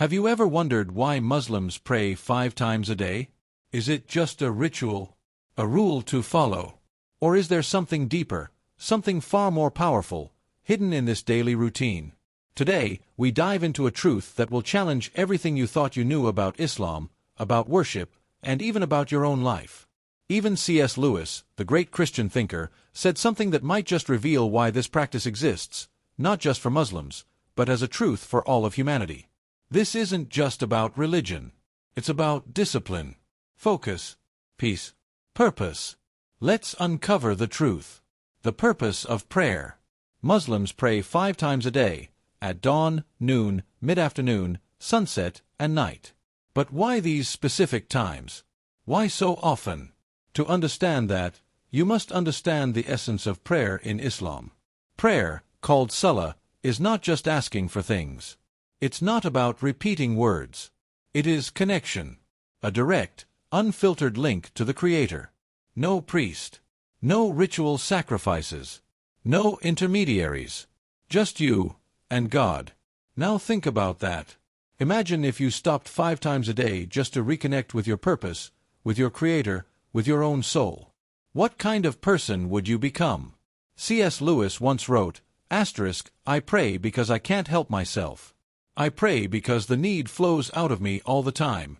Have you ever wondered why Muslims pray 5 times a day? Is it just a ritual, a rule to follow? Or is there something deeper, something far more powerful, hidden in this daily routine? Today, we dive into a truth that will challenge everything you thought you knew about Islam, about worship, and even about your own life. Even C.S. Lewis, the great Christian thinker, said something that might just reveal why this practice exists, not just for Muslims, but as a truth for all of humanity. This isn't just about religion. It's about discipline, focus, peace, purpose. Let's uncover the truth. The purpose of prayer. Muslims pray 5 times a day, at dawn, noon, mid-afternoon, sunset, and night. But why these specific times? Why so often? To understand that, you must understand the essence of prayer in Islam. Prayer, called salah, is not just asking for things. It's not about repeating words. It is connection. A direct, unfiltered link to the Creator. No priest. No ritual sacrifices. No intermediaries. Just you and God. Now think about that. Imagine if you stopped 5 times a day just to reconnect with your purpose, with your Creator, with your own soul. What kind of person would you become? C.S. Lewis once wrote, "I pray because I can't help myself. I pray because the need flows out of me all the time."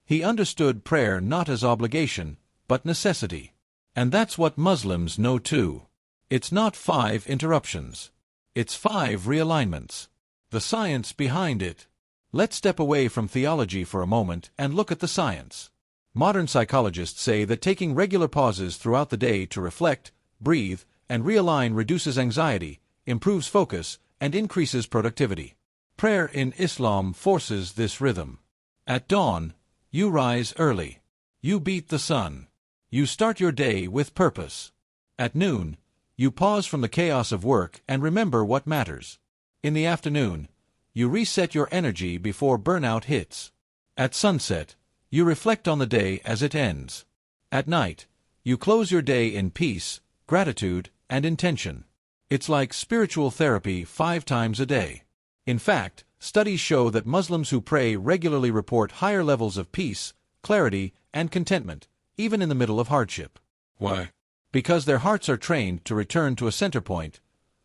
He understood prayer not as obligation, but necessity. And that's what Muslims know too. It's not 5 interruptions. It's 5 realignments. The science behind it. Let's step away from theology for a moment and look at the science. Modern psychologists say that taking regular pauses throughout the day to reflect, breathe, and realign reduces anxiety, improves focus, and increases productivity. Prayer in Islam forces this rhythm. At dawn, you rise early. You beat the sun. You start your day with purpose. At noon, you pause from the chaos of work and remember what matters. In the afternoon, you reset your energy before burnout hits. At sunset, you reflect on the day as it ends. At night, you close your day in peace, gratitude, and intention. It's like spiritual therapy 5 times a day. In fact, studies show that Muslims who pray regularly report higher levels of peace, clarity, and contentment, even in the middle of hardship. Why? Because their hearts are trained to return to a center point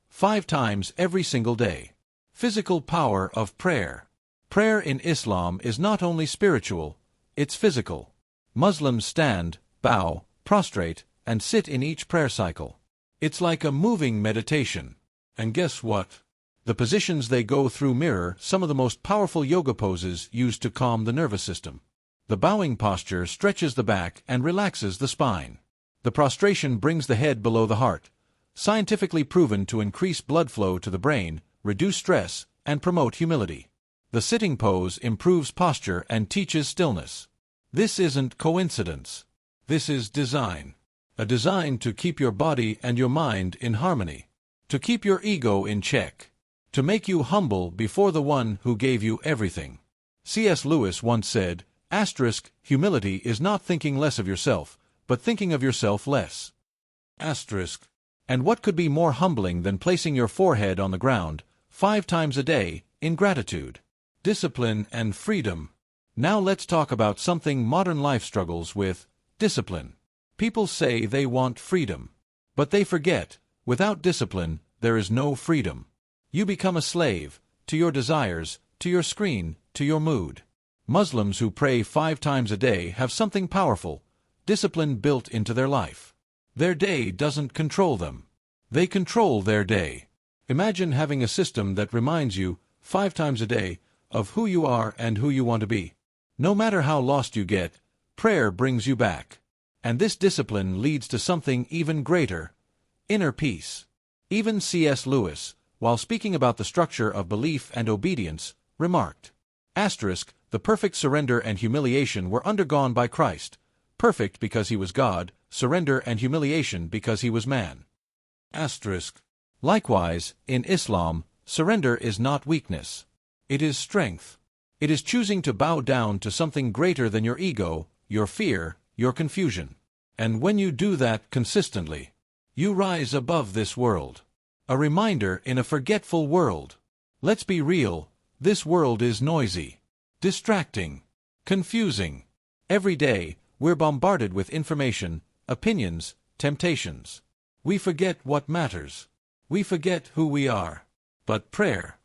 5 times every single day. Physical power of prayer. Prayer in Islam is not only spiritual, it's physical. Muslims stand, bow, prostrate, and sit in each prayer cycle. It's like a moving meditation. And guess what? The positions they go through mirror some of the most powerful yoga poses used to calm the nervous system. The bowing posture stretches the back and relaxes the spine. The prostration brings the head below the heart, scientifically proven to increase blood flow to the brain, reduce stress, and promote humility. The sitting pose improves posture and teaches stillness. This isn't coincidence. This is design. A design to keep your body and your mind in harmony. To keep your ego in check. To make you humble before the one who gave you everything. C.S. Lewis once said, "Humility is not thinking less of yourself, but thinking of yourself less." And what could be more humbling than placing your forehead on the ground 5 times a day in gratitude? Discipline and freedom. Now let's talk about something modern life struggles with: discipline. People say they want freedom. But they forget, without discipline, there is no freedom. You become a slave, to your desires, to your screen, to your mood. Muslims who pray 5 times a day have something powerful, discipline built into their life. Their day doesn't control them. They control their day. Imagine having a system that reminds you, 5 times a day, of who you are and who you want to be. No matter how lost you get, prayer brings you back. And this discipline leads to something even greater: inner peace. Even C.S. Lewis, while speaking about the structure of belief and obedience, remarked, "The perfect surrender and humiliation were undergone by Christ, perfect because he was God, surrender and humiliation because he was man." Likewise, in Islam, surrender is not weakness. It is strength. It is choosing to bow down to something greater than your ego, your fear, your confusion. And when you do that consistently, you rise above this world. A reminder in a forgetful world. Let's be real, This world is noisy, distracting, confusing. Every day, we're bombarded with information, opinions, temptations. We forget what matters. We forget who we are. But prayer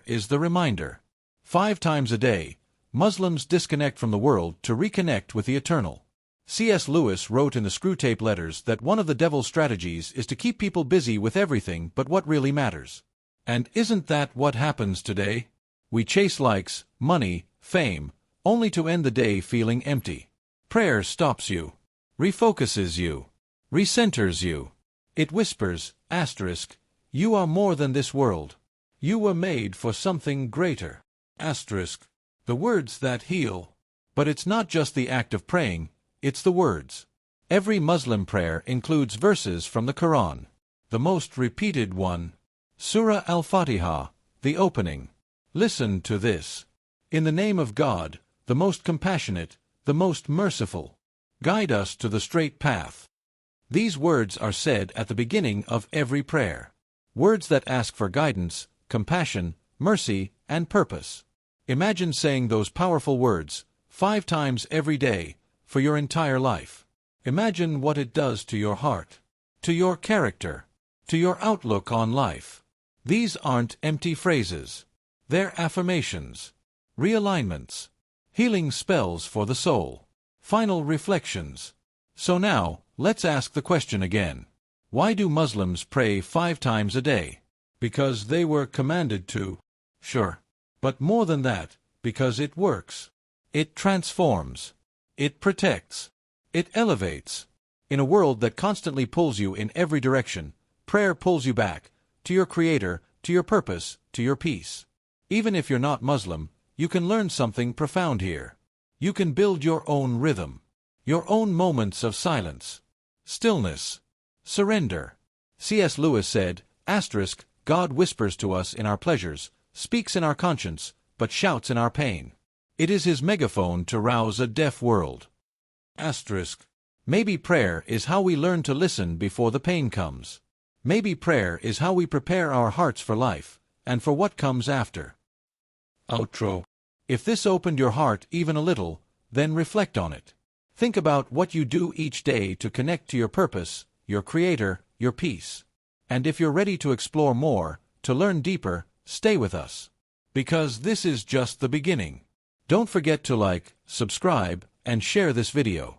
is the reminder. 5 times a day, Muslims disconnect from the world to reconnect with the eternal. C.S. Lewis wrote in the Screwtape Letters that one of the devil's strategies is to keep people busy with everything but what really matters. And isn't that what happens today? We chase likes, money, fame, only to end the day feeling empty. Prayer stops you, refocuses you, recenters you. It whispers, asterisk, you are more than this world. You were made for something greater. Asterisk, the words that heal. But it's not just the act of praying, it's the words. Every Muslim prayer includes verses from the Quran. The most repeated one, Surah Al-Fatiha, the opening. Listen to this. In the name of God, the most compassionate, the most merciful. Guide us to the straight path. These words are said at the beginning of every prayer. Words that ask for guidance, compassion, mercy, and purpose. Imagine saying those powerful words 5 times every day for your entire life. Imagine what it does to your heart, to your character, to your outlook on life. These aren't empty phrases. They're affirmations, realignments, healing spells for the soul, final reflections. So now, let's ask the question again. Why do Muslims pray 5 times a day? Because they were commanded to. Sure. But more than that, because it works. It transforms. It protects. It elevates. In a world that constantly pulls you in every direction, prayer pulls you back, to your Creator, to your purpose, to your peace. Even if you're not Muslim, you can learn something profound here. You can build your own rhythm. Your own moments of silence. Stillness. Surrender. C.S. Lewis said, asterisk, God whispers to us in our pleasures, speaks in our conscience, but shouts in our pain. It is his megaphone to rouse a deaf world. Asterisk. Maybe prayer is how we learn to listen before the pain comes. Maybe prayer is how we prepare our hearts for life, and for what comes after. Outro. If this opened your heart even a little, then reflect on it. Think about what you do each day to connect to your purpose, your Creator, your peace. And if you're ready to explore more, to learn deeper, stay with us. Because this is just the beginning. Don't forget to like, subscribe, and share this video.